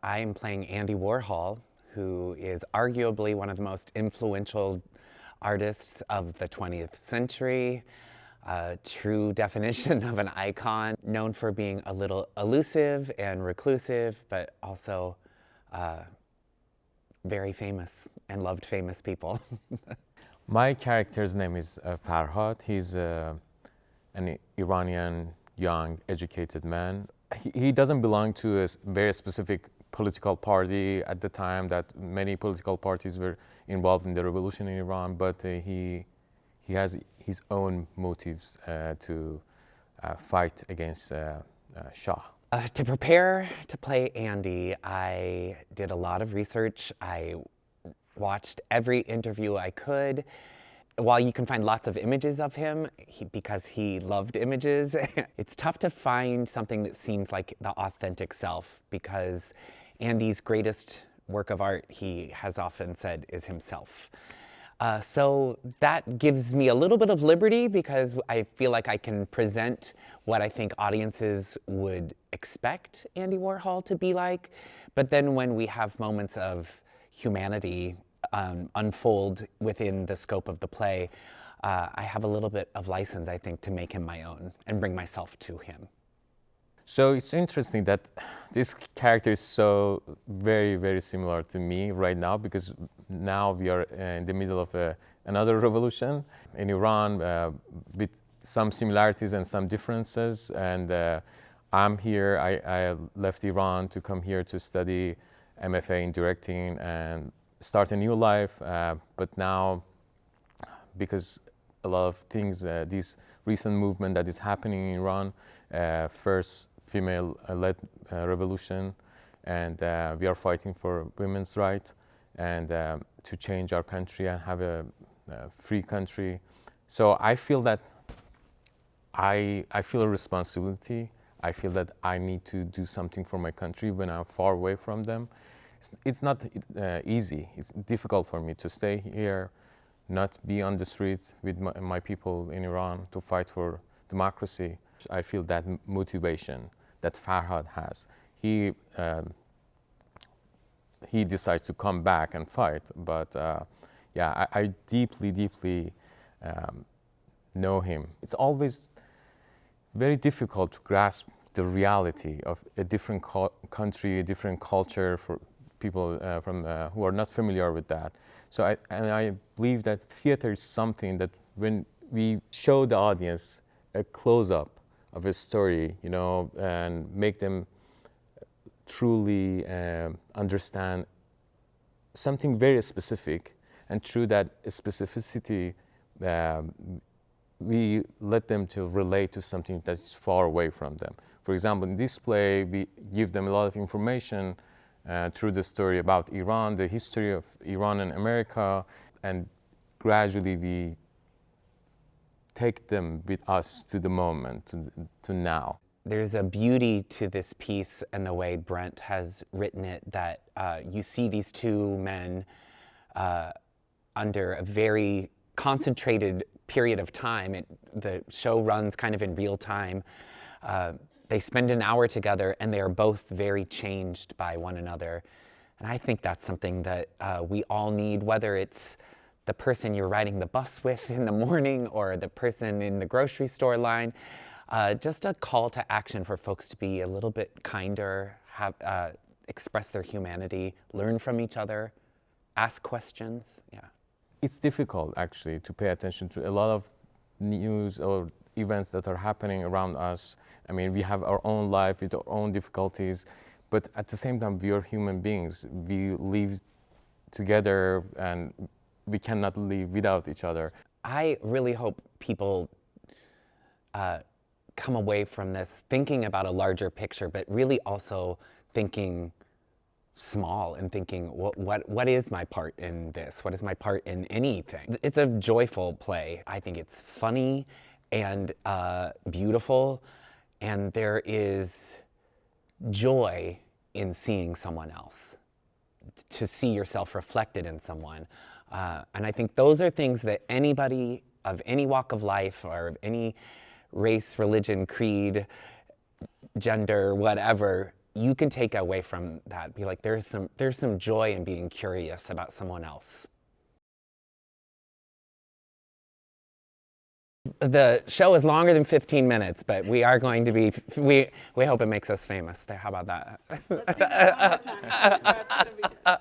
I'm playing Andy Warhol, who is arguably one of the most influential artists of the 20th century, a true definition of an icon, known for being a little elusive and reclusive, but also very famous and loved famous people. My character's name is Farhad. He's an Iranian young educated man. He doesn't belong to a very specific political party at the time that many political parties were involved in the revolution in Iran, but he has his own motives to fight against Shah. To prepare to play Andy, I did a lot of research. I watched every interview I could. While you can find lots of images of him, because he loved images, it's tough to find something that seems like the authentic self, because Andy's greatest work of art, he has often said, is himself. So that gives me a little bit of liberty, because I feel like I can present what I think audiences would expect Andy Warhol to be like. But then when we have moments of humanity unfold within the scope of the play, I have a little bit of license, I think, to make him my own and bring myself to him. So it's interesting that this character is so very, very similar to me right now, because now we are in the middle of another revolution in Iran with some similarities and some differences. And I'm here, I left Iran to come here to study MFA in directing and start a new life. But now, because a lot of things, this recent movement that is happening in Iran, first female-led revolution, and we are fighting for women's rights and to change our country and have a free country. So I feel that I feel a responsibility. I feel that I need to do something for my country when I'm far away from them. It's not easy. It's difficult for me to stay here, not be on the street with my people in Iran to fight for democracy. I feel that motivation that Farhad has. He decides to come back and fight, but yeah, I deeply, deeply know him. It's always very difficult to grasp the reality of a different country, a different culture for people who are not familiar with that. So I believe that theater is something that when we show the audience a close-up of a story, you know, and make them truly understand something very specific, and through that specificity, we let them to relate to something that's far away from them. For example, in this play, we give them a lot of information through the story about Iran, the history of Iran and America, and gradually we take them with us to the moment, to now. There's a beauty to this piece and the way Brent has written it, that you see these two men under a very concentrated period of time. The show runs kind of in real time. They spend an hour together and they are both very changed by one another. And I think that's something that we all need, whether it's the person you're riding the bus with in the morning or the person in the grocery store line. Just a call to action for folks to be a little bit kinder, express their humanity, learn from each other, ask questions. Yeah. It's difficult actually to pay attention to a lot of news or events that are happening around us. I mean, we have our own life with our own difficulties, but at the same time, we are human beings. We live together and we cannot live without each other. I really hope people come away from this thinking about a larger picture, but really also thinking small and thinking, what is my part in this? What is my part in anything? It's a joyful play. I think it's funny and beautiful, and there is joy in seeing someone else, to see yourself reflected in someone. And I think those are things that anybody of any walk of life or of any race, religion, creed, gender, whatever, you can take away from that. Be like, there's some joy in being curious about someone else. The show is longer than 15 minutes, but we are going to be, we hope it makes us famous. How about that? Let's do that one more time. That's gonna be good.